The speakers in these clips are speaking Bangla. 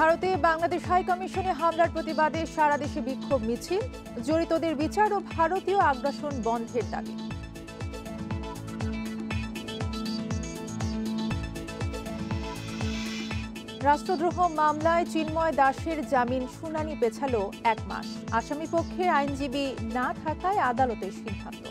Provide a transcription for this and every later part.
ভারতে বাংলাদেশ হাই কমিশনে হামলার প্রতিবাদে সারা দেশে বিক্ষোভ মিছিল, জড়িতদের বিচার ও ভারতীয় আগ্রাসন বন্ধের দাবি। রাষ্ট্রদ্রোহ মামলায় চিন্ময় দাসের জামিন শুনানি পেছালো 1 মাস। আসামি পক্ষের আইনজীবী না থাকায় আদালতের সিদ্ধান্ত।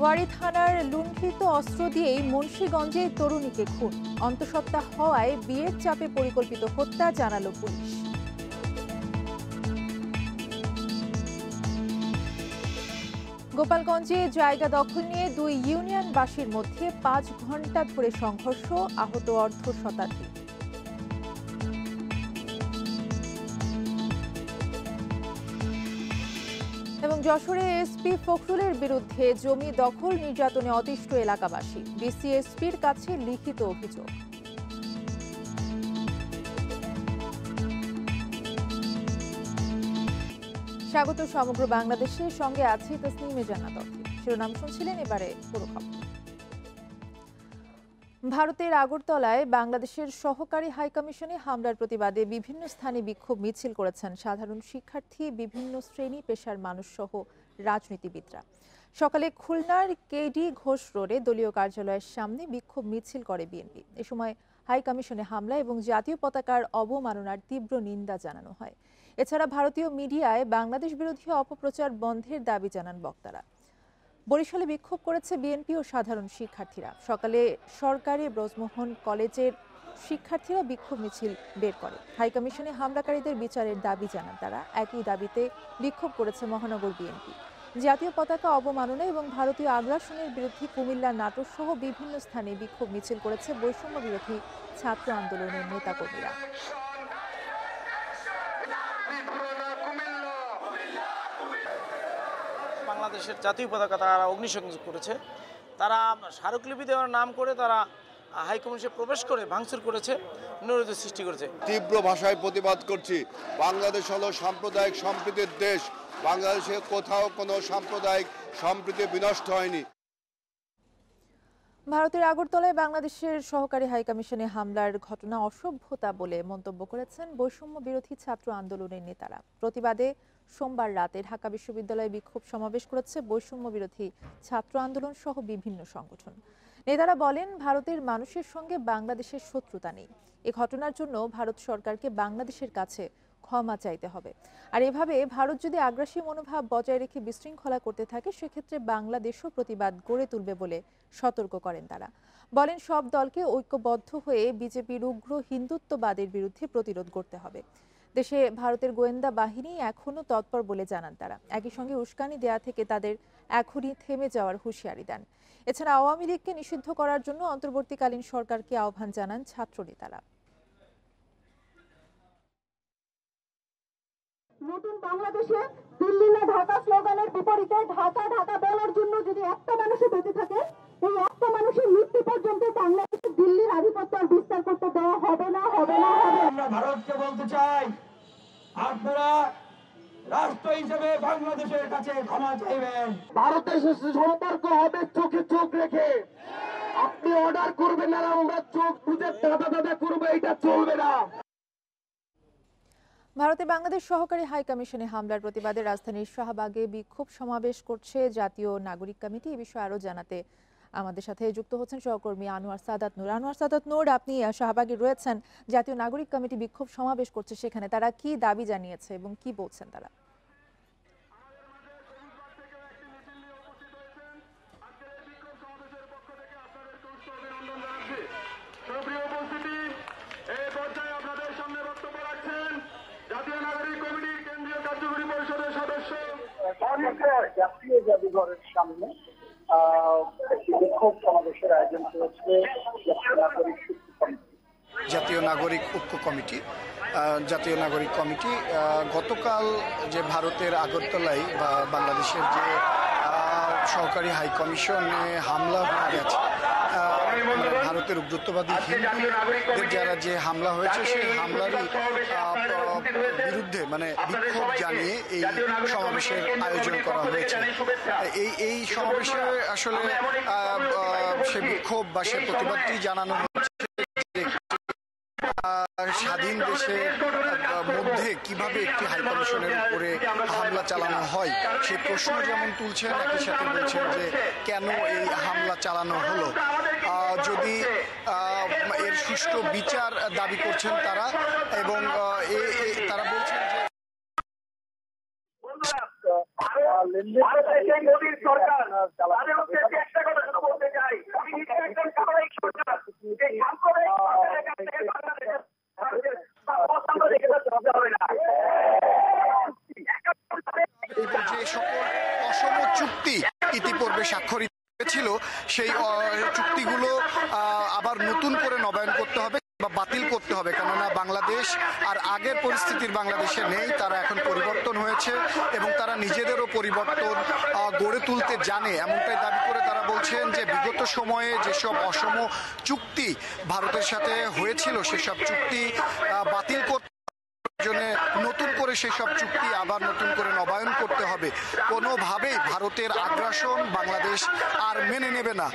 ওয়ারী থানার লুণ্ঠিত অস্ত্র দিয়েই মুন্সিগঞ্জে তরুণীকে খুন, অন্তঃসত্ত্বা হওয়ায় বিয়ের চাপে পরিকল্পিত হত্যা জানালো পুলিশ। গোপালগঞ্জে জায়গা দখল নিয়ে 2 ইউনিয়নবাসীর মধ্যে 5 ঘণ্টা ধরে সংঘর্ষ, আহত অর্ধ শতাধিক। এবং যশোরে এসপি ফখরুলের বিরুদ্ধে জমি দখল নির্যাতনে অতিষ্ঠ এলাকাবাসী, ডিসিএসপির কাছে লিখিত অভিযোগ। স্বাগত সমগ্র বাংলাদেশের সঙ্গে আছি তসনিমে জান্নাত। শিরোনাম শুনছিলেন, এবারে পুরো খবর। ভারতের আগরতলায় বাংলাদেশের সহকারী হাইকমিশনে হামলার প্রতিবাদে বিভিন্ন স্থানে বিক্ষোভ মিছিল করেছেন সাধারণ শিক্ষার্থী, বিভিন্ন শ্রেণী পেশার মানুষ সহ রাজনীতিবিদরা। সকালে খুলনার কেডি ঘোষ রোডে দলীয় কার্যালয়ের সামনে বিক্ষোভ মিছিল করে বিএনপি। এ সময় হাইকমিশনে হামলা এবং জাতীয় পতাকার অবমাননার তীব্র নিন্দা জানানো হয়। এছাড়া ভারতীয় মিডিয়ায় বাংলাদেশ বিরোধী অপপ্রচার বন্ধের দাবি জানান বক্তারা। বরিশালে বিক্ষোভ করেছে বিএনপি ও সাধারণ শিক্ষার্থীরা। সকালে সরকারি ব্রজমোহন কলেজের শিক্ষার্থীরা বিক্ষোভ মিছিল বের করে হাইকমিশনে হামলাকারীদের বিচারের দাবি জানান তারা। একই দাবিতে বিক্ষোভ করেছে মহানগর বিএনপি। জাতীয় পতাকা অবমাননা এবং ভারতীয় আগ্রাসনের বিরুদ্ধে কুমিল্লা, নাটোর সহ বিভিন্ন স্থানে বিক্ষোভ মিছিল করেছে বৈষম্য বিরোধী ছাত্র আন্দোলনের নেতাকর্মীরা। বাংলাদেশের জাতীয় পতাকা তারা অগ্নিসংযোগ করেছে, তারা স্মারকলিপি দেওয়ার নাম করে তারা হাইকমিশনে প্রবেশ করে ভাঙচুর করেছে, অনুরোধ সৃষ্টি করেছে। তীব্র ভাষায় প্রতিবাদ করছি। বাংলাদেশ হলো সাম্প্রদায়িক সম্প্রীতির দেশ। বাংলাদেশে কোথাও কোনো সাম্প্রদায়িক সম্প্রীতি বিনষ্ট হয়নি। ভারতের আগরতলায় বাংলাদেশের সহকারী হাইকমিশনে হামলার ঘটনা অসভ্যতা বলে মন্তব্য করেছেন বৈষম্য বিরোধী ছাত্র আন্দোলনের নেতারা। প্রতিবাদে সোমবার রাতে ঢাকা বিশ্ববিদ্যালয়ে বিক্ষোভ সমাবেশ করেছে বৈষম্য বিরোধী ছাত্র আন্দোলন সহ বিভিন্ন সংগঠন। নেতারা বলেন, ভারতের মানুষের সঙ্গে বাংলাদেশের শত্রুতা নেই। এ ঘটনার জন্য ভারত সরকারকে বাংলাদেশের কাছে ক্ষমা চাইতে হবে। আর এভাবে ভারত যদি আগ্রাসী মনোভাব বজায় রেখে বিশৃঙ্খলা করতে থাকে, সেক্ষেত্রে বাংলাদেশও প্রতিবাদ গড়ে তুলবে বলে সতর্ক করেন তারা। বলেন, সব দলকে ঐক্যবদ্ধ হয়ে বিজেপির উগ্র হিন্দুত্ববাদের বিরুদ্ধে প্রতিরোধ করতে হবে। দেশে ভারতের গোয়েন্দা বাহিনী এখনও তৎপর বলে জানান তারা। একই সঙ্গে উস্কানি দেয়া থেকে তাদের এখনই থেমে যাওয়ার হুঁশিয়ারি দেন। এছাড়া আওয়ামী লীগকে নিষিদ্ধ করার জন্য অন্তর্বর্তীকালীন সরকারকে আহ্বান জানান ছাত্রনেতারা। নতুন বাংলাদেশে দিল্লি না ঢাকা স্লোগানের বিপরীতে ঢাকা ঢাকা বলার জন্য যদি একটা মানুষও বেঁচে থাকে, এই একটা মানুষের মৃত্যু পর্যন্ত বাংলাদেশে দিল্লির আধিপত্য আর বিস্তার করতে দেওয়া হবে না, হবে না, হবে। আমরা ভারতকে বলতে চাই, আপনারা রাষ্ট্র হিসেবে বাংলাদেশের কাছে ক্ষমা চাইবেন। ভারতের সাথে সম্পর্ক হবে চোখে চোখ রেখে। আপনি অর্ডার করবেন আর আমরা চোখ বুঝে দাদা দাদা করবো, এটা চলবে না। ভারতে বাংলাদেশ সহকারী হাইকমিশনে হামলার প্রতিবাদে রাজধানীর শাহবাগে বিক্ষোভ সমাবেশ করছে জাতীয় নাগরিক কমিটি। এই বিষয়ে আরো জানাতে আমাদের সাথে যুক্ত হচ্ছেন সহকর্মী আনোয়ার সাদাত নূর। আনোয়ার সাদাত নূর, আপনি শাহবাগে রয়েছেন, জাতীয় নাগরিক কমিটি বিক্ষোভ সমাবেশ করছে, সেখানে তারা কি দাবি জানিয়েছে এবং কি বলছেন তারা? জাতীয় জাদুঘরের সামনে একটি বিক্ষোভ সমাবেশের আয়োজন করেছে জাতীয় নাগরিক ঐক্য কমিটি। জাতীয় নাগরিক কমিটি গতকাল যে ভারতের আগরতলায় বা বাংলাদেশের যে সহকারী হাইকমিশনে হামলা হয়ে গেছে, ভারতের উগ্রত্ববাদী হিন্দুদের যারা যে হামলা হয়েছে সেই হামলারই বিরুদ্ধে মানে বিক্ষোভ জানিয়ে এই সমাবেশের আয়োজন করা হয়েছে। এই সমাবেশে আসলে সে বিক্ষোভ বা সে প্রতিবাদটি জানানো হচ্ছে স্বাধীন দেশের মধ্যে কিভাবে একটি হাইকমিশনের উপরে হামলা চালানো হয় সে প্রশ্ন যেমন তুলছেন, একই সাথে বলছেন যে কেন এই হামলা চালানো হলো। যদি এর সুষ্ঠু বিচার দাবি করছেন তারা, এবং তারা বলছেন যে যে সকল অসম চুক্তি ইতিপূর্বে স্বাক্ষরিত হয়েছিল সেই চুক্তিগুলো আবার নতুন করে নবায়ন করতে হবে বা বাতিল করতে হবে, কেননা বাংলাদেশ আর আগের পরিস্থিতির বাংলাদেশে নেই। তারা এখন পরিবর্তন হয়েছে এবং তারা নিজেদেরও পরিবর্তন গড়ে তুলতে জানে, এমনটাই দাবি করে তারা বলছেন যে বিগত সময়ে যেসব অসম চুক্তি ভারতের সাথে হয়েছিল সেসব চুক্তি বাতিল করতে নতুন করে সেসব চুক্তি আবার নতুন করে নবায়ন করতে হবে। কোনোভাবেই ভারতের আগ্রাসন বাংলাদেশ আর মেনে নেবে না।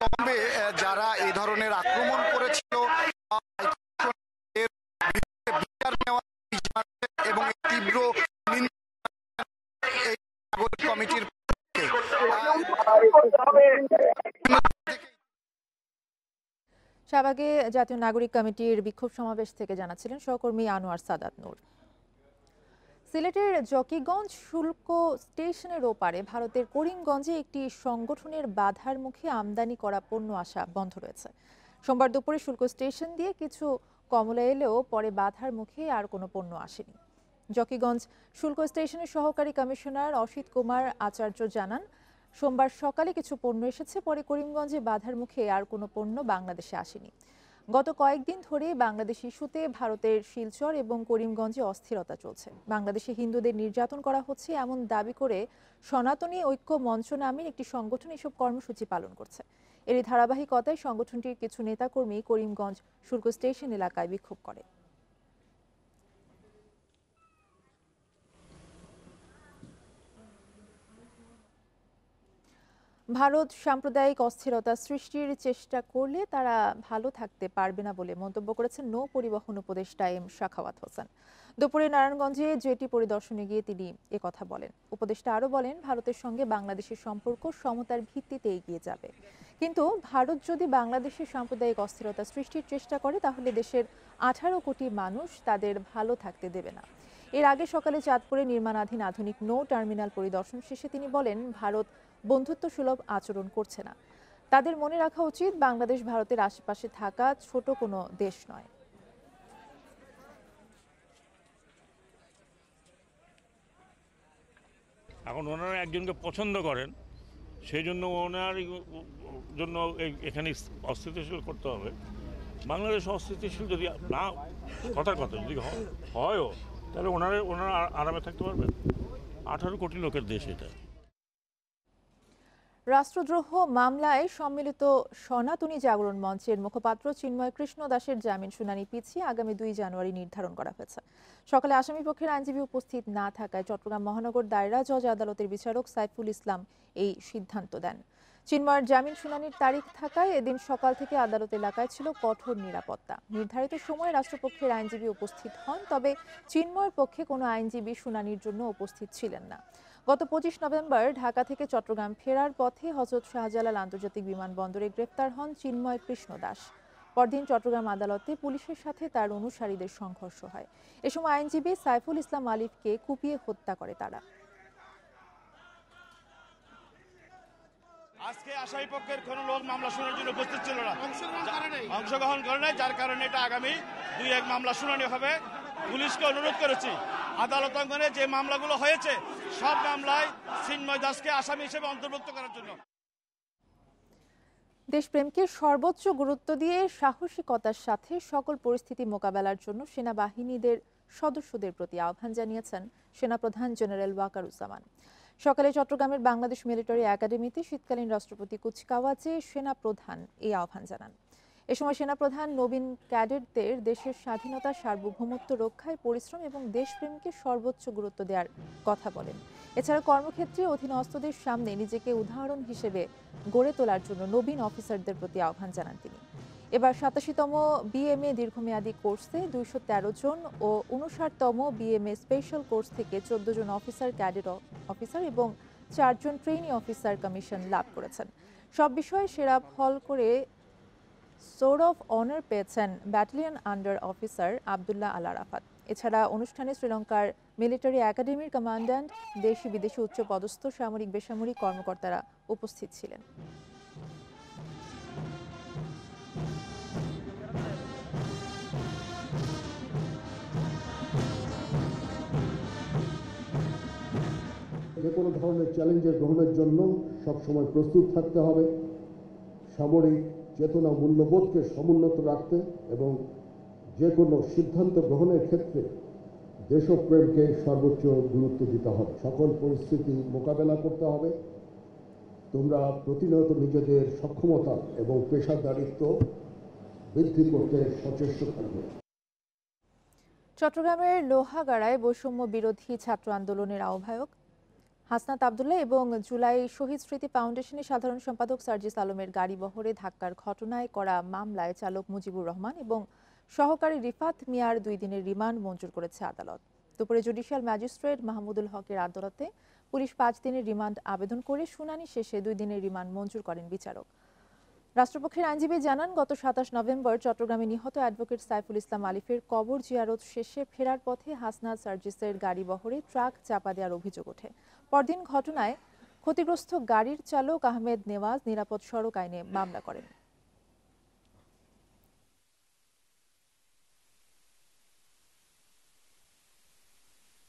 তবে যারা এই ধরনের আক্রমণ করেছিল বিচার নেওয়া এবং তীব্র কমিটির শাহবাগে জাতীয় নাগরিক কমিটির বিক্ষোভ সমাবেশ থেকে জানাচ্ছিলেন সহকর্মী আনোয়ার সাদাত নূর। সিলেটের জকিগঞ্জ শুল্ক স্টেশনের ওপারে ভারতের করিমগঞ্জে একটি সংগঠনের বাধার মুখে আমদানি করা পণ্য আসা বন্ধ রয়েছে। সোমবার দুপুরে শুল্ক স্টেশন দিয়ে কিছু কমলা এলেও পরে বাধার মুখে আর কোনো পণ্য আসেনি। জকিগঞ্জ শুল্ক স্টেশনের সহকারী কমিশনার অসিত কুমার আচার্য জানান, সোমবার সকালে কিছু পণ্য এসেছে, পরে করিমগঞ্জে বাধার মুখে আর কোনো পণ্য বাংলাদেশে আসেনি। গত কয়েকদিন ধরে বাংলাদেশ ইস্যুতে ভারতের শিলচর এবং করিমগঞ্জে অস্থিরতা চলছে। বাংলাদেশে হিন্দুদের নির্যাতন করা হচ্ছে এমন দাবি করে সনাতনী ঐক্য মঞ্চ নামের একটি সংগঠন এসব কর্মসূচি পালন করছে। এরই ধারাবাহিকতায় সংগঠনটির কিছু নেতাকর্মী করিমগঞ্জ শুল্ক স্টেশন এলাকায় বিক্ষোভ করে। ভারত সাম্প্রদায়িক অস্থিরতা সৃষ্টির চেষ্টা করলে তারা ভালো থাকতে পারবে না বলে মন্তব্য করেছেন নৌ পরিবহন উপদেষ্টা এম শাখাওয়াত হোসেন। দুপুরে নারায়ণগঞ্জে জেটি পরিদর্শনে গিয়ে তিনি একথা বলেন। উপদেষ্টা আরও বলেন, ভারতের সঙ্গে বাংলাদেশের সম্পর্ক সমতার ভিত্তিতে এগিয়ে যাবে, কিন্তু ভারত যদি বাংলাদেশের সাম্প্রদায়িক অস্থিরতা সৃষ্টির চেষ্টা করে তাহলে দেশের 18 কোটি মানুষ তাদের ভালো থাকতে দেবে না। এর আগে সকালে চাঁদপুরে নির্মাণাধীন আধুনিক নৌ টার্মিনাল পরিদর্শন শেষে তিনি বলেন, ভারত বন্ধুত্ব সুলভ আচরণ করছে না। তাদের মনে রাখা উচিত বাংলাদেশ ভারতের আশেপাশে থাকা ছোট কোনো দেশ নয়। এখন ওনারা একজনকে পছন্দ করেন, সেই জন্য ওনার জন্য এখানে অস্থিতিশীল করতে হবে। বাংলাদেশ অস্থিতিশীল যদি না কথা যদি হয়ও, তাহলে ওনারা আরামে থাকতে পারবেন। 18 কোটি লোকের দেশ এটা। রাষ্ট্রদ্রোহ মামলায় সম্মিলিত সনাতনী জাগরণ মঞ্চের মুখপাত্র চিন্ময় কৃষ্ণ দাসের জামিন শুনানি পিছিয়ে আগামী 2 জানুয়ারি নির্ধারণ করা হয়েছে। সকালে আসামি পক্ষের আইনজীবী উপস্থিত না থাকায় চট্টগ্রাম মহানগর দায়রা জজ আদালতের বিচারক সাইফুল ইসলাম এই সিদ্ধান্ত দেন। চিন্ময়ের জামিন শুনানির তারিখ থাকায় এদিন সকাল থেকে আদালত এলাকায় ছিল কঠোর নিরাপত্তা। নির্ধারিত সময়ে রাষ্ট্রপক্ষের আইনজীবী উপস্থিত হন, তবে চিন্ময়ের পক্ষে কোনো আইনজীবী শুনানির জন্য উপস্থিত ছিলেন না। গত 25 নভেম্বর ঢাকা থেকে চট্টগ্রাম ফেরার পথে হযরত শাহজালাল আন্তর্জাতিক বিমানবন্দরে গ্রেফতার হন চিন্ময় কৃষ্ণ দাস। পরদিন চট্টগ্রাম আদালতে পুলিশের সাথে তার অনুসারীদের সংঘর্ষ হয়। এ সময় আইনজীবী সাইফুল ইসলাম আলিফকে কুপিয়ে হত্যা করে তারা। আজকে আসামি পক্ষের কোনো লোক মামলা শোনার জন্য উপস্থিত ছিল না, অংশগ্রহণ করে নাই, যার কারণে এটা আগামী 2-1 মামলা শুনানি হবে। পুলিশকে অনুরোধ করেছি আদালত অঙ্গনে যে মামলাগুলো হয়েছে সব মামলায় চিন্ময় দাসকে আসামি হিসেবে অন্তর্ভুক্ত করার জন্য। দেশপ্রেমকে সর্বোচ্চ গুরুত্ব দিয়ে সাহসিকতার সাথে সকল পরিস্থিতি মোকাবেলার জন্য সেনাবাহিনীদের সদস্যদের প্রতি আহ্বান জানিয়েছেন সেনাপ্রধান জেনারেল ওয়াকারুজ্জামান। সকালে চট্টগ্রামের বাংলাদেশ মিলিটারি একাডেমিতে শীতকালীন রাষ্ট্রপতি কুচকাওয়াজে সেনাপ্রধান এই আহ্বান জানান। এ সময় সেনাপ্রধান নবীন ক্যাডেটদের দেশের স্বাধীনতা, সার্বভৌমত্ব রক্ষায় পরিশ্রম এবং দেশপ্রেমকে সর্বোচ্চ গুরুত্ব দেওয়ার কথা বলেন। এছাড়া কর্মক্ষেত্রে অধীনস্থদের সামনে নিজেকে উদাহরণ হিসেবে গড়ে তোলার জন্য নবীন অফিসারদের প্রতি আহ্বান জানান তিনি। এবার 87তম বিএমএ দীর্ঘমেয়াদী কোর্সে 213 জন ও 59তম বিএমএ স্পেশাল কোর্স থেকে 14 জন অফিসার, ক্যাডেট অফিসার এবং 4 জন ট্রেনি অফিসার কমিশন লাভ করেছেন। সব বিষয়ে সেরা ফল করে সোর্ড অফ অনার পেয়েছেন ব্যাটালিয়ন আন্ডার অফিসার আবদুল্লাহ আল আরাফাত। এছাড়া অনুষ্ঠানে শ্রীলঙ্কার মিলিটারি একাডেমির কমান্ড্যান্ট, দেশি বিদেশি উচ্চ পদস্থ সামরিক বেসামরিক কর্মকর্তারা উপস্থিত ছিলেন। যে কোনো ধরনের চ্যালেঞ্জের গ্রহণের জন্য সবসময় প্রস্তুত থাকতে হবে, সামরিক চেতনা মূল্যবোধকে সমুন্নত রাখতে এবং যে কোনো সিদ্ধান্ত গ্রহণের ক্ষেত্রে দেশপ্রেমকে সর্বোচ্চ গুরুত্ব দিতে হবে। সকল পরিস্থিতি মোকাবেলা করতে হবে। তোমরা প্রতিনিয়ত নিজেদের সক্ষমতা এবং পেশাদারিত্ব বৃদ্ধি করতে সচেষ্ট থাকবে। চট্টগ্রামের লোহাগাড়ায় বৈষম্য বিরোধী ছাত্র আন্দোলনের আহ্বায়ক হাসনাত আবদুল্লাহ এবং জুলাই শহীদ স্মৃতি ফাউন্ডেশনের সাধারণ সম্পাদক সার্জিস আলমের গাড়ি বহরে ধাক্কার ঘটনায় করা মামলায় চালক মুজিবুর রহমান এবং সহকারী রিফাত মিয়ার 2 দিনের রিমান্ড মঞ্জুর করেছে আদালত। দুপুরে জুডিশিয়াল ম্যাজিস্ট্রেট মাহমুদুল হকের আদালতে পুলিশ 5 দিনের রিমান্ড আবেদন করে শুনানি শেষে 2 দিনের রিমান্ড মঞ্জুর করেন বিচারক। রাষ্ট্রপক্ষের আইনজীবী জানান, গত 27 নভেম্বর চট্টগ্রামে নিহত অ্যাডভোকেট সাইফুল ইসলাম আলিফের কবর জিয়ারত শেষে ফেরার পথে হাসনাত সার্জিসের গাড়ি বহরে ট্রাক চাপা দেওয়ার অভিযোগ ওঠে। পরদিন ঘটনায় ক্ষতিগ্রস্ত গাড়ির চালক আহমেদ নেওয়াজ নিরাপদ সড়ক আইনে মামলা করেন।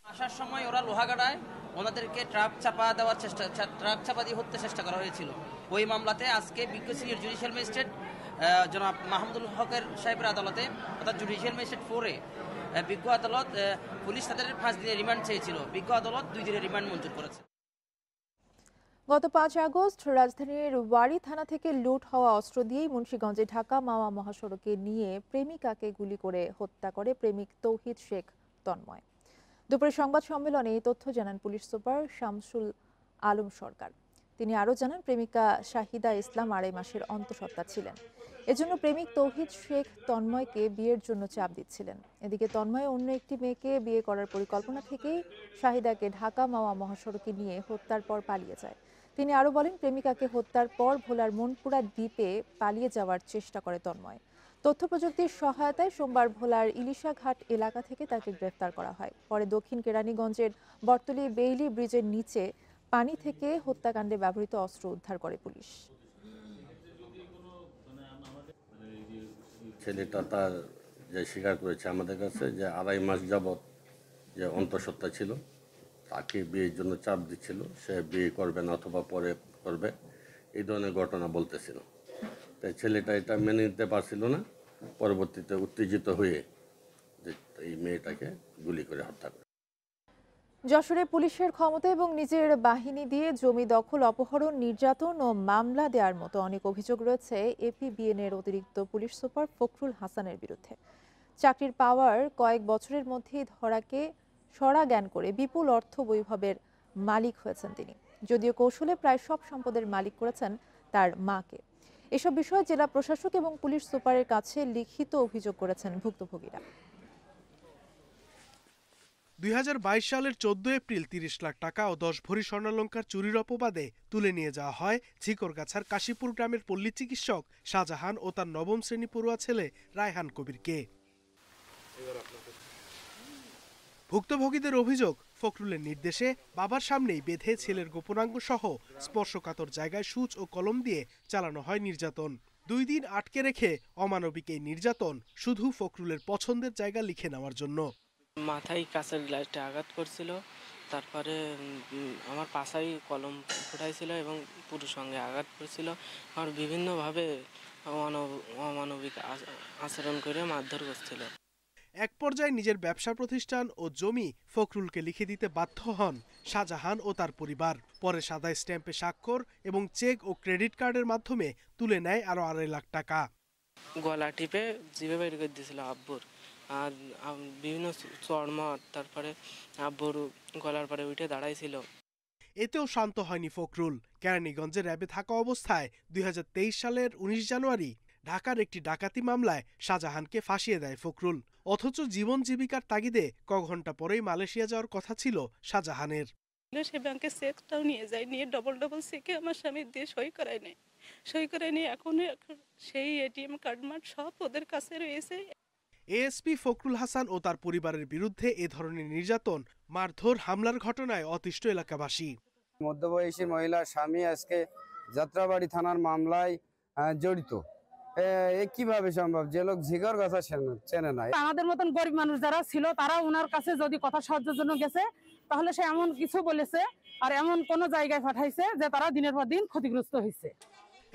আসার সময় ওরা লোহাগাড়ায় ওনাদেরকে ট্রাক চাপা দিয়ে হত্যা চেষ্টা করা হয়েছিল। ওই মামলাতে আজকে বিজ্ঞ সিনিয়র জুডিশিয়াল ম্যাজিস্ট্রেট জনাব মাহমুদুল হকের সাহেবের আদালতে, অর্থাৎ জুডিশিয়াল ম্যাজিস্ট্রেট 4-এ বিজ্ঞ আদালত, পুলিশ তাদের 5 দিনের রিমান্ড চেয়েছিল, বিজ্ঞ আদালত 2 দিনের রিমান্ড মঞ্জুর করেছে। গত 5 আগস্ট রাজধানীর ওয়ারী থানা থেকে লুট হওয়া অস্ত্র দিয়েই মুন্সিগঞ্জে ঢাকা মাওয়া মহাসড়কে নিয়ে প্রেমিকাকে গুলি করে হত্যা করে প্রেমিক তৌহিদ শেখ তন্ময়। দুপুরে সংবাদ সম্মেলনে এই তথ্য জানান পুলিশ সুপার শামসুল আলম সরকার। তিনি আরও জানান, প্রেমিকা শাহিদা ইসলাম 2.5 মাসের অন্তঃসত্ত্বা ছিলেন। এজন্য প্রেমিক তৌহিদ শেখ তন্ময়কে বিয়ের জন্য চাপ দিচ্ছিলেন। এদিকে তন্ময় অন্য একটি মেয়েকে বিয়ে করার পরিকল্পনা থেকেই শাহিদাকে ঢাকা মাওয়া মহাসড়কে নিয়ে হত্যার পর পালিয়ে যায়। তিনি আরও বলেন, প্রেমিকাকে হত্যার পর ভোলার মনপুরা দ্বীপে পালিয়ে যাওয়ার চেষ্টা করে তন্ময়। তথ্য প্রযুক্তির সহায়তায় সোমবার ভোলার ইলিশাঘাট এলাকা থেকে তাকে গ্রেফতার করা হয়। পরে দক্ষিণ কেরানীগঞ্জের বটতলী বেইলি ব্রিজের নিচে পানি থেকে হত্যাকাণ্ডে ব্যবহৃত অস্ত্র উদ্ধার করে পুলিশ। ছেলেটা তার যে স্বীকার করেছে আমাদের কাছে যে 2.5 মাস যাবৎ যে অন্তঃসত্ত্বা ছিল, তাকে বিয়ের জন্য চাপ দিচ্ছিল, সে বিয়ে করবে না অথবা পরে করবে, এই ধরনের ঘটনা বলতেছিল। তাই ছেলেটা এটা মেনে নিতে পারছিল না, পরবর্তীতে উত্তেজিত হয়ে এই মেয়েটাকে গুলি করে হত্যা করে। যশোরে পুলিশের ক্ষমতা এবং নিজের বাহিনী দিয়ে জমি দখল, অপহরণ, নির্যাতন ও মামলা দেওয়ার মতো অনেক অভিযোগ রয়েছে এপিবিএনের অতিরিক্ত পুলিশ সুপার ফখরুল হাসানের বিরুদ্ধে। চাকরির পাওয়ার কয়েক বছরের মধ্যেই ধরাকে সরা জ্ঞান করে বিপুল অর্থ বৈভবের মালিক হয়েছেন তিনি। যদিও কৌশলে প্রায় সব সম্পদের মালিক করেছেন তার মাকে। এসব বিষয়ে জেলা প্রশাসক এবং পুলিশ সুপারের কাছে লিখিত অভিযোগ করেছেন ভুক্তভোগীরা। 2022 সালের 14 এপ্রিল 30 লাখ টাকা ও 10 ভরি স্বর্ণালংকার চুরির অপবাদে তুলে নিয়ে যাওয়া হয় ঝিকরগাছার কাশীপুর গ্রামের পল্লী চিকিৎসক শাহজাহান ও তার 9ম শ্রেণী পড়ুয়া ছেলে রায়হান কবিরকে। ভুক্তভোগীদের অভিযোগ, ফখরুলের নির্দেশে বাবার সামনেই বেঁধে ছেলের গোপনাঙ্গ সহ স্পর্শকাতর জায়গায় সূচ ও কলম দিয়ে চালানো হয় নির্যাতন। 2 দিন আটকে রেখে অমানবিক এই নির্যাতন শুধু ফখরুলের পছন্দের জায়গা লিখে নেওয়ার জন্য। মাথায় কাঁচের গ্লাসটা আঘাত করছিল, তারপরে আমার পাশায় কলম ফুটাইছিল এবং পুরুষ সঙ্গে আঘাত করছিল। আমার বিভিন্নভাবে অমানবিক আচরণ করে মারধর করছিল। এক পর্যায়ে নিজের ব্যবসা প্রতিষ্ঠান ও জমি ফখরুলকে লিখে দিতে বাধ্য হন শাহজাহান ও তার পরিবার। পরে সাদা স্ট্যাম্পে স্বাক্ষর এবং চেক ও ক্রেডিট কার্ডের মাধ্যমে তুলে নেয় আরো 2.5 লাখ টাকা। গলা টিপে জিভে বের করে দিয়েছিল আব্বুর, আর বিভিন্ন চড়মার, তারপরে আব্বুর গলার পরে উঠে দাঁড়াইছিল। এতেও শান্ত হয়নি ফখরুল। কেরানীগঞ্জে র্যাবে থাকা অবস্থায় 2023 সালের 19 জানুয়ারি ঢাকার একটি ডাকাতি মামলায় শাহজাহানকে ফাঁসিয়ে দেয় ফখরুল। অথচ জীবন জীবিকার তাগিদে ঘণ্টা পরেই মালয়েশিয়া যাওয়ার কথা ছিল শাহজাহানের। সে ব্যাংকে চেকটাও নিয়ে যায়, নিয়ে ডবল চেকে আমার স্বামী দিয়ে সই করায় নেয়। সই করায় নিয়ে এখন সেই এটিএম কার্ড মার্ড সব ওদের কাছে রয়েছে। এএসপি ফখরুল হাসান ও তার পরিবারের বিরুদ্ধে এ ধরনের নির্যাতন, মারধর, হামলার ঘটনায় অতিষ্ঠ এলাকাবাসী। মধ্যবয়সী মহিলার স্বামী আজকে যাত্রাবাড়ি থানার মামলায় জড়িত, কিভাবে সম্ভব? যে লোক ঝিগর কথা চেনে না। আমাদের মতন গরিব মানুষ যারা ছিল তারা ওনার কাছে যদি কথা সাহায্যের জন্য গেছে, তাহলে সে এমন কিছু বলেছে আর এমন কোন জায়গায় পাঠাইছে যে তারা দিনের পর দিন ক্ষতিগ্রস্ত হয়েছে।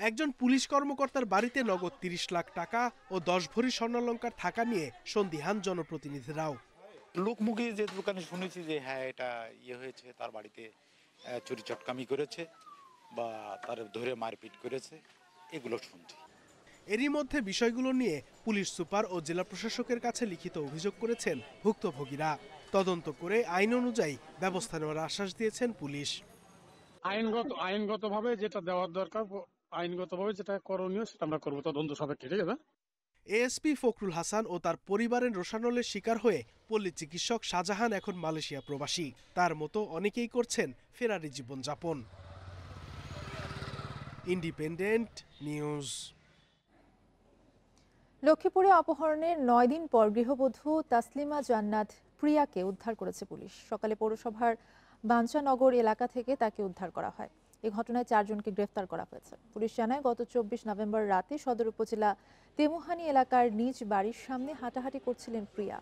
একজন পুলিশ কর্মকর্তার বাড়িতে নগদ 30 লাখ টাকা ও 10 ভরি স্বর্ণালংকার থাকা নিয়ে সন্দিহান জনপ্রতিনিধিরাও। লোকমুখে যে দোকানে শুনেছি যে হ্যাঁ এটা হয়েছে, তার বাড়িতে চুরি চটকামি করেছে বা তার ধরে মারপিট করেছে, এগুলো শুনছি। এরই মধ্যে বিষয়গুলো নিয়ে পুলিশ সুপার ও জেলা প্রশাসকের কাছে লিখিত অভিযোগ করেছেন ভুক্তভোগীরা। তদন্ত করে আইন অনুযায়ী ব্যবস্থা নেওয়ার আশ্বাস দিয়েছেন পুলিশ। আইনগতভাবে যেটা দেওয়ার দরকার, আইনগতভাবে যেটা করণীয় সেটা আমরা করবো তদন্ত সাপেক্ষে, ঠিক আছে? এএসপি ফখরুল হাসান ও তার পরিবারের রোশানলের শিকার হয়ে পল্লী চিকিৎসক শাহজাহান এখন মালয়েশিয়া প্রবাসী। তার মতো অনেকেই করছেন ফেরারি জীবনযাপন। Independent news. লক্ষ্মীপুরে অপহরণের 9 দিন পর গৃহবধূ তাসলিমা জান্নাত প্রিয়াকে উদ্ধার করেছে পুলিশ। সকালে পৌরসভার বাঞ্চানগর এলাকা থেকে তাকে উদ্ধার করা হয়। এই ঘটনায় 4 জনকে গ্রেফতার করা হয়েছে। পুলিশ জানায়, গত 24 নভেম্বর রাতে সদর উপজেলা তেমুহানি এলাকার নিজ বাড়ির সামনে হাঁটাহাঁটি করছিলেন প্রিয়া।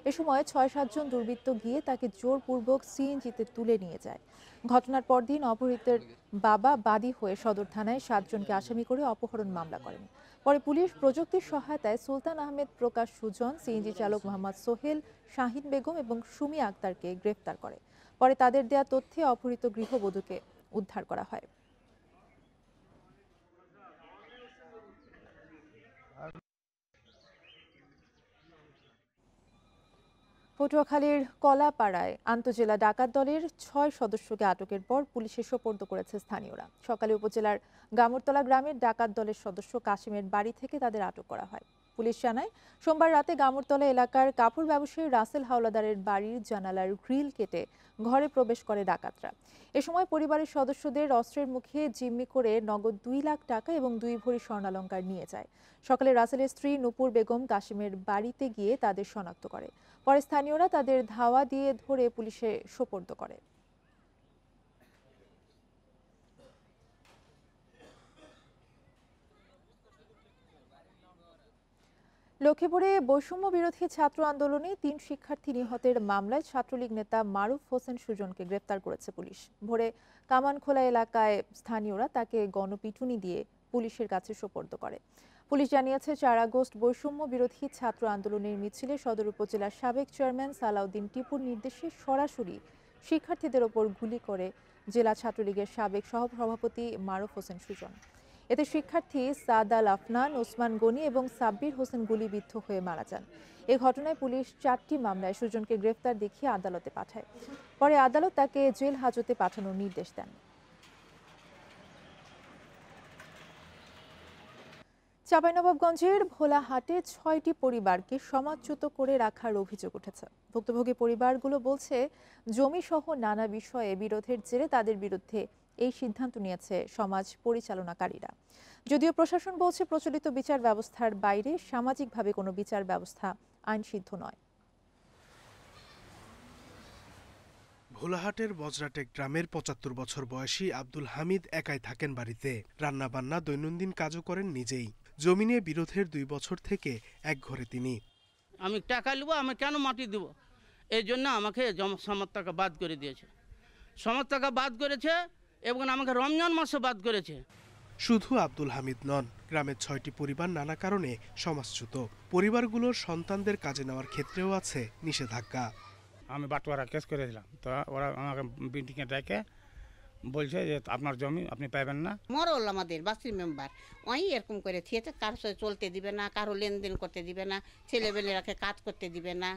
এ সময় 6-7 জন দুর্বৃত্ত গিয়ে তাকে জোরপূর্বক সিএনজিতে তুলে নিয়ে যায়। ঘটনার পরদিন অপহৃতের বাবা বাদী হয়ে সদর থানায় 7 জনকে আসামি করে অপহরণ মামলা করেন। পরে পুলিশ প্রযুক্তির সহায়তায় সুলতান আহমেদ প্রকাশ সুজন, সিএনজি চালক মোহাম্মদ সোহেল, শাহিন বেগম এবং সুমি আক্তারকে গ্রেফতার করে। পরে তাদের দেয়া তথ্যে অপহৃত গৃহবধূকে উদ্ধার করা হয়। পটুয়াখালীর কলাপাড়ায় আন্তজেলা ডাকাত দলের 6 সদস্যকে আটকের পর পুলিশে সোপর্দ করেছে স্থানীয়রা। সকালে উপজেলার গামুরতলা গ্রামের ডাকাত দলের সদস্য কাশিমের বাড়ি থেকে তাদের আটক করা হয়। পুলিশ জানায়, সোমবার রাতে গামুরতলা এলাকার কাপড় ব্যবসায়ী রাসেল হাওলাদারের বাড়ির জানালার গ্রিল কেটে ঘরে প্রবেশ করে ডাকাতরা। এ সময় পরিবারের সদস্যদের অস্ত্রের মুখে জিম্মি করে নগদ 2 লাখ টাকা এবং 2 ভরি স্বর্ণালংকার নিয়ে যায়। সকালে রাসেলের স্ত্রী নূপুর বেগম কাশিমের বাড়িতে গিয়ে তাদের শনাক্ত করে। পরে স্থানীয়রা তাদের ধাওয়া দিয়ে ধরে পুলিশে সোপর্দ করে। লক্ষ্মীপুরে বৈষম্য বিরোধী ছাত্র আন্দোলনে 3 শিক্ষার্থী নিহতের মামলায় ছাত্রলীগ নেতা মারুফ হোসেন সুজনকে গ্রেফতার করেছে পুলিশ। ভোরে কামানখোলা এলাকায় স্থানীয়রা তাকে গণপিটুনি দিয়ে পুলিশের কাছে সোপর্দ করে। পুলিশ জানিয়েছে, 4 আগস্ট বৈষম্য বিরোধী ছাত্র আন্দোলনের মিছিলে সদর উপজেলার সাবেক চেয়ারম্যান সালাউদ্দিন টিপুর নির্দেশে সরাসরি শিক্ষার্থীদের ওপর গুলি করে জেলা ছাত্রলীগের সাবেক সহসভাপতি মারুফ হোসেন সুজন। এতে শিক্ষার্থী সাদ আল আফনান, ওসমান গনি এবং সাব্বির হোসেন গুলিবিদ্ধ হয়ে মারা যান। এ ঘটনায় পুলিশ 4টি মামলায় সুজনকে গ্রেফতার দেখিয়ে আদালতে পাঠায়। পরে আদালত তাকে জেল হাজতে পাঠানোর নির্দেশ দেন। চাঁপাইনবাবগঞ্জের ভোলাহাটে 6টি পরিবারকে সমাজচ্যুত করে রাখার অভিযোগ উঠেছে। ভুক্তভোগী পরিবারগুলো বলছে, জমি সহ নানা বিষয়ে বিরোধের জেরে তাদের বিরুদ্ধে এই সিদ্ধান্ত নিয়েছে সমাজ পরিচালনাকারীরা। যদিও প্রশাসন বলছে, প্রচলিত বিচার ব্যবস্থার বাইরে সামাজিকভাবে কোনো বিচার ব্যবস্থা আইনসিদ্ধ নয়। ভোলাহাটের বজরাটেক গ্রামের 75 বছর বয়সী আব্দুল হামিদ একাই থাকেন বাড়িতে। রান্নাবান্না, দৈনন্দিন কাজও করেন নিজেই। জমি নিয়ে বিরোধের 2 বছর থেকে এক ঘরে তিনি। আমি টাকা নেব, আমি কেন মাটি দেব? এই জন্য আমাকে সমাজ টাকা বাদ করে দিয়েছে। সমাজ টাকা বাদ করেছে এবং আমাকে রমজান মাসে বাদ করেছে। শুধু আব্দুল হামিদ নন, গ্রামের ৬টি পরিবার নানা কারণে সমাজচ্যুত। পরিবারগুলোর সন্তানদের কাজে নেওয়ার ক্ষেত্রেও আছে নিষেধাজ্ঞা। আমি বাটোয়ারা কেস করেছিলাম, তো ওরা আমাকে বিল্ডিংয়ে ডেকে বলছে যে আপনার জমি আপনি পাবেন না। মরল আমাদের বাসির মেম্বার ওই এরকম করে থিয়েছে, কারোর সাথে চলতে দিবে না, কারো লেনদেন করতে দিবে না, ছেলেবেলেরাকে কাজ করতে দিবে না।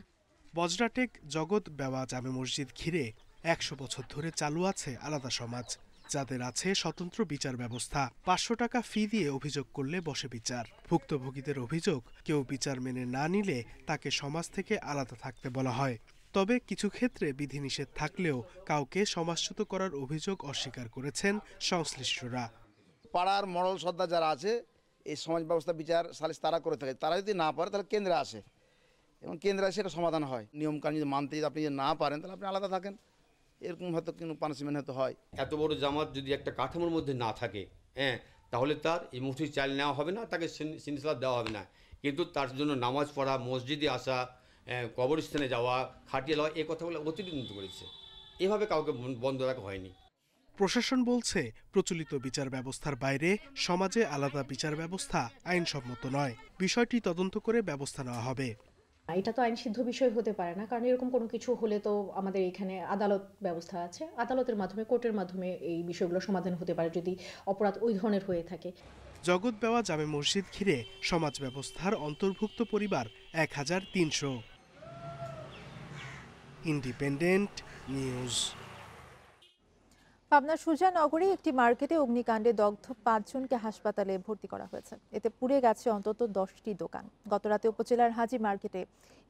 বজরাটেক জগৎ বেওয়া জামে মসজিদ ঘিরে ১০০ বছর ধরে চালু আছে আলাদা সমাজ, যাদের আছে স্বতন্ত্র বিচার ব্যবস্থা। ৫০০ টাকা ফি দিয়ে অভিযোগ করলে বসে বিচার। ভুক্তভোগীদের অভিযোগ, কেউ বিচার মেনে না নিলে তাকে সমাজ থেকে আলাদা থাকতে বলা হয়। তবে কিছু ক্ষেত্রে বিধিনিষেধ থাকলেও কাউকে সমাজচ্যুত করার অভিযোগ অস্বীকার করেছেন সংশ্লিষ্টরা। পাড়ার মডেল সর্দার যারা আছে এই সমাজ ব্যবস্থা বিচার সালিশ তারা করে থাকে, তারা যদি না পারে তাহলে কেন্দ্রে আসে এবং কেন্দ্রে সেটা সমাধান হয়। নিয়মকানুন যদি মানতে আপনি যদি না পারেন তাহলে আপনি আলাদা থাকেন, এরকম হয়তো কোনো পানিশমেন্ট হয়তো হয়। এত বড় জামাত যদি একটা কাঠামোর মধ্যে না থাকে, তাহলে তার এই মুঠি চাল নেওয়া হবে না, তাকে সিনসালাত দেওয়া হবে না। কিন্তু তার জন্য নামাজ পড়া, মসজিদে আসা, কবরস্থানে যাওয়া, খাটিয়ে যাওয়া, এই কথাগুলো অতিরিক্ত করেছে। এভাবে কাউকে বন্ধ রাখা হয়নি। প্রশাসন বলছে প্রচলিত বিচার ব্যবস্থার বাইরে সমাজে আলাদা বিচার ব্যবস্থা আইনসম্মত নয়। বিষয়টি তদন্ত করে ব্যবস্থা নেওয়া হবে। এটা তো আইন সিদ্ধ বিষয় হতে পারে না, কারণ এরকম কোনো কিছু হলে তো আমাদের এখানে আদালত ব্যবস্থা আছে, আদালতের মাধ্যমে, কোর্টের মাধ্যমে এই বিষয়গুলো সমাধান হতে পারে যদি অপরাধ ওই ধরনের হয়ে থাকে। জগৎ বেওয়া জামে মসজিদ ঘিরে সমাজ ব্যবস্থার অন্তর্ভুক্ত পরিবার ১৩০০। Independent news. পাবনার সুজানগরে একটি মার্কেটে অগ্নিকাণ্ডে দগ্ধ ৫ জনকে হাসপাতালে ভর্তি করা হয়েছে। এতে পুড়ে গেছে অন্তত ১০টি দোকান। গতরাতে উপজেলার হাজি মার্কেটে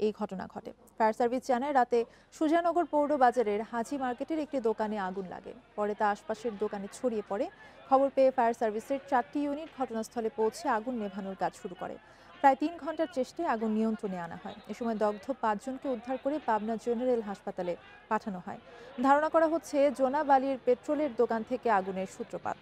এই ঘটনা ঘটে। ফায়ার সার্ভিস জানায় রাতে সুজানগর পৌর বাজারের হাজি মার্কেটের একটি দোকানে আগুন লাগে, পরে তা আশপাশের দোকানে ছড়িয়ে পড়ে। খবর পেয়ে ফায়ার সার্ভিসের 4টি ইউনিট ঘটনাস্থলে পৌঁছে আগুন নেভানোর কাজ শুরু করে। প্রায় 3 ঘন্টার চেষ্টায় আগুন নিয়ন্ত্রণে আনা হয়। এ সময় দগ্ধ ৫ জনকে উদ্ধার করে পাবনা জেনারেল হাসপাতালে পাঠানো হয়। ধারণা করা হচ্ছে জোনা বালির পেট্রোলের দোকান থেকে আগুনের সূত্রপাত।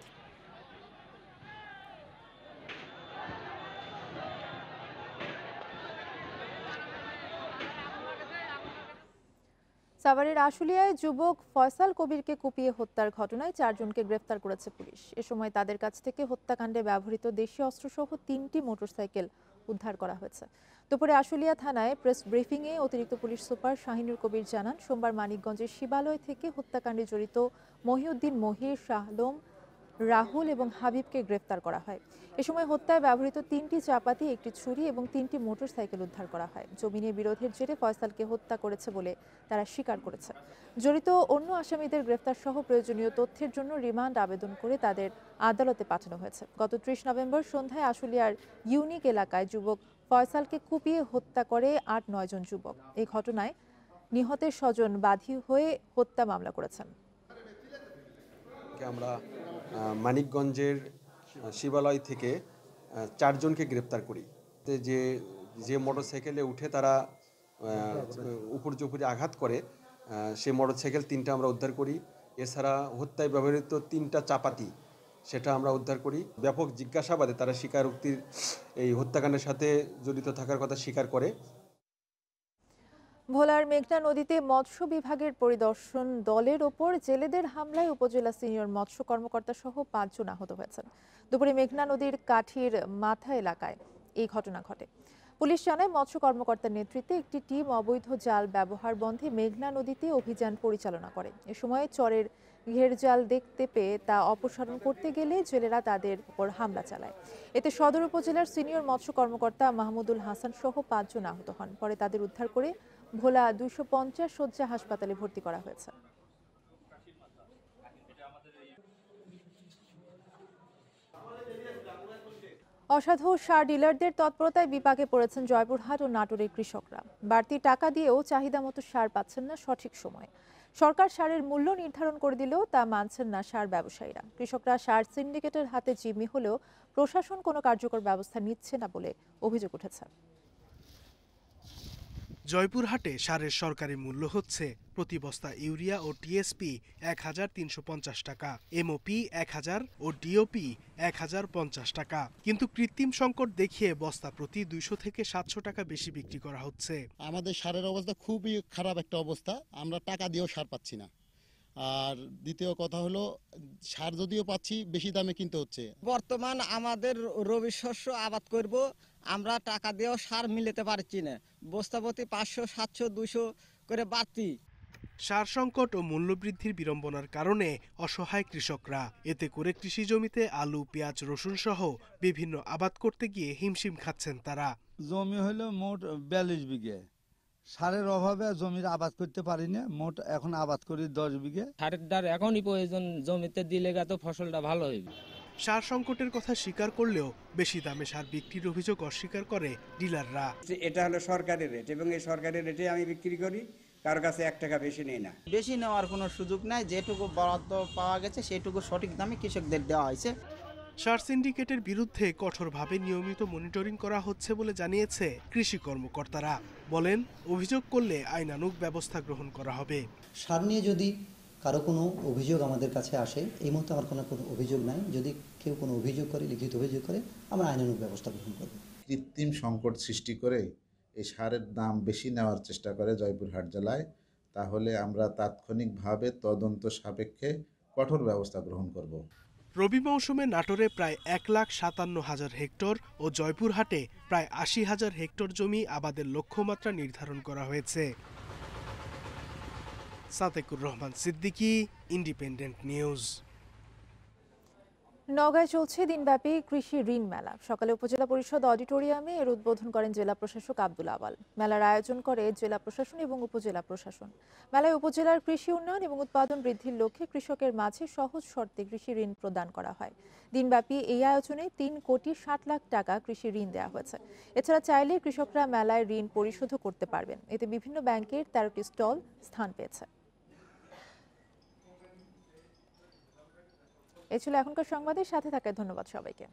সাভারের আশুলিয়ায় যুবক ফয়সাল কবিরকে কুপিয়ে হত্যার ঘটনায় 4 জনকে গ্রেফতার করেছে পুলিশ। এ সময় তাদের কাছ থেকে হত্যাকাণ্ডে ব্যবহৃত দেশীয় অস্ত্রসহ 3টি মোটরসাইকেল উদ্ধার করা হয়েছে। দুপুরে আশুলিয়া থানায় প্রেস ব্রিফিংয়ে অতিরিক্ত পুলিশ সুপার শাহিনুর কবির জানান, সোমবার মানিকগঞ্জের শিবালয় থেকে হত্যাকাণ্ডে জড়িত মহিউদ্দিন মহির, শাহলম, রাহুল এবং হাবিবকে গ্রেফতার করা হয়। এ সময় হত্যায় ব্যবহৃত 3টি চাপাতি, একটি ছুরি এবং 3টি মোটরসাইকেল উদ্ধার করা হয়। জমি নিয়ে বিরোধের জেরে ফয়সালকে হত্যা করেছে বলে তারা স্বীকার করেছে। জড়িত অন্য আসামিদের গ্রেফতার সহ প্রয়োজনীয় তথ্যের জন্য রিমান্ড আবেদন করে তাদের আদালতে পাঠানো হয়েছে। গত 30 নভেম্বর সন্ধ্যায় আশুলিয়ার ইউনিক এলাকায় যুবক ফয়সালকে কুপিয়ে হত্যা করে 8-9 জন যুবক। এই ঘটনায় নিহতের স্বজন বাদী হয়ে হত্যা মামলা করেছেন। আমরা মানিকগঞ্জের শিবালয় থেকে 4 জনকে গ্রেপ্তার করি। যে মোটরসাইকেলে উঠে তারা উপর্যুপরি আঘাত করে, সেই মোটরসাইকেল 3টা আমরা উদ্ধার করি। এছাড়া হত্যায় ব্যবহৃত 3টা চাপাতি, সেটা আমরা উদ্ধার করি। ব্যাপক জিজ্ঞাসাবাদে তারা স্বীকারোক্তির এই হত্যাকাণ্ডের সাথে জড়িত থাকার কথা স্বীকার করে। ভোলার মেঘনা নদীতে মৎস্য বিভাগের পরিদর্শন দলের ওপর জেলেদের হামলায় উপজেলা সিনিয়র মৎস্য কর্মকর্তা সহ 5 জন আহত হয়েছেন। দুপুরে মেঘনা নদীর কাঠির মাথা এলাকায় এই ঘটনা ঘটে। পুলিশ জানায়, মৎস্য কর্মকর্তার নেতৃত্বে একটি টিম অবৈধ জাল ব্যবহার বন্ধে মেঘনা নদীতে অভিযান পরিচালনা করে। এ সময় চরের ঘের জাল দেখতে পেয়ে তা অপসারণ করতে গেলে জেলেরা তাদের উপর হামলা চালায়। এতে সদর উপজেলার সিনিয়র মৎস্য কর্মকর্তা মাহমুদুল হাসান সহ 5 জন আহত হন। পরে তাদের উদ্ধার করে ভোলা 250 শয্যা হাসপাতালে ভর্তি করা হয়েছে। অসাধু সার ডিলারদের তৎপরতায় বিপাকে পড়েছেন জয়পুরহাট ও নাটোরের কৃষকরা। বাড়তি টাকা দিয়েও চাহিদা মতো সার পাচ্ছেন না সঠিক সময়ে। সরকার সারের মূল্য নির্ধারণ করে দিলেও তা মানছেন না সার ব্যবসায়ীরা। কৃষকরা সার সিন্ডিকেটের হাতে জিম্মি হলেও প্রশাসন কোনো কার্যকর ব্যবস্থা নিচ্ছে না বলে অভিযোগ উঠেছে। জয়পুরহাটে সারের সরকারি মূল্য হচ্ছে প্রতি বস্তা ইউরিয়া ও টিএসপি 1350 টাকা, এমওপি 1000 ও ডিওপি 1050 টাকা। কিন্তু কৃত্রিম সংকট দেখিয়ে বস্তা প্রতি 200 থেকে 700 টাকা বেশি বিক্রি করা হচ্ছে। আমাদের সারের অবস্থা খুবই খারাপ একটা অবস্থা, আমরা টাকা দিয়েও সার পাচ্ছি না। আর দ্বিতীয় কথা হলো সার যদিও পাচ্ছি বেশি দামে কিনতে হচ্ছে। বর্তমান আমাদের রবি শস্য আবাদ করব, আমরা টাকা দিয়েও সার মিলাতে পারছি না, বস্তাপতি 500, 700, 200 করে বাড়তি। সার সংকট ও মূল্যবৃদ্ধির বিড়ম্বনার কারণে অসহায় কৃষকরা। এতে করে কৃষি জমিতে আলু, পেঁয়াজ, রসুন সহ বিভিন্ন আবাদ করতে গিয়ে হিমশিম খাচ্ছেন তারা। জমি হলো মোট 42 বিঘে, সারের অভাবে জমির আবাদ করতে পারি না, মোট এখন আবাদ করি 10 বিঘে। সারের দ্বার এখনই প্রয়োজন, জমিতে দিলে তো ফসলটা ভালো হইবে। সার সংকটের কথা স্বীকার করলেও বেশি দামে সার বিক্রির অভিযোগ অস্বীকার করে ডিলাররা। এটা হলো সরকারি রেট এবং এই সরকারি রেটে আমি বিক্রি করি, কার কাছে 1 টাকা বেশি নেই না। বেশি নেওয়ার কোনো সুযোগ নাই, যেটুকু বরাদ্দ পাওয়া গেছে সেটুকু সঠিক দামে কৃষকদের দেওয়া হয়েছে। সার সিন্ডিকেটের বিরুদ্ধে কঠোরভাবে নিয়মিত মনিটরিং করা হচ্ছে বলে জানিয়েছে কৃষি কর্মকর্তারা। বলেন, অভিযোগ করলে আইনানুগ ব্যবস্থা গ্রহণ করা হবে। সার নিয়ে যদি কারো কোনো অভিযোগ আমাদের কাছে আসে, এই মুহূর্তে আমার কোনো অভিযোগ নাই, যদি কেউ কোনো অভিযোগ করে, লিখিত অভিযোগ করে, আমরা আইনানুগ ব্যবস্থা গ্রহণ করব। কৃত্রিম সংকট সৃষ্টি করে এই সারের দাম বেশি নেওয়ার চেষ্টা করে জয়পুরহাট জেলায়, তাহলে আমরা তাৎক্ষণিকভাবে তদন্ত সাপেক্ষে কঠোর ব্যবস্থা গ্রহণ করব। রবি মৌসুমে নাটোরে প্রায় 1,57,000 হেক্টর ও জয়পুরহাটে প্রায় 80,000 হেক্টর জমি আবাদের লক্ষ্যমাত্রা নির্ধারণ করা হয়েছে। Sadekur Rahman Siddiqui, independent news. নওগাঁয় চলছে দিনব্যাপী কৃষি ঋণ মেলা। সকালে উপজেলা পরিষদ অডিটোরিয়ামে এর উদ্বোধন করেন জেলা প্রশাসক আব্দুল আওয়াল। মেলার আয়োজন করে জেলা প্রশাসন এবং উপজেলা প্রশাসন। মেলায় উপজেলার কৃষি উন্নয়ন এবং উৎপাদন বৃদ্ধির লক্ষ্যে কৃষকের মাঝে সহজ শর্তে কৃষি ঋণ প্রদান করা হয়। দিনব্যাপী এই আয়োজনে 3,60,00,000 টাকা কৃষি ঋণ দেওয়া হয়েছে। এছাড়া চাইলে কৃষকরা মেলায় ঋণ পরিশোধও করতে পারবেন। এতে বিভিন্ন ব্যাংকের 13টি স্টল স্থান পেয়েছে। এ ছিল এখনকার সংবাদের সাথে থাকার ধন্যবাদ সবাইকে।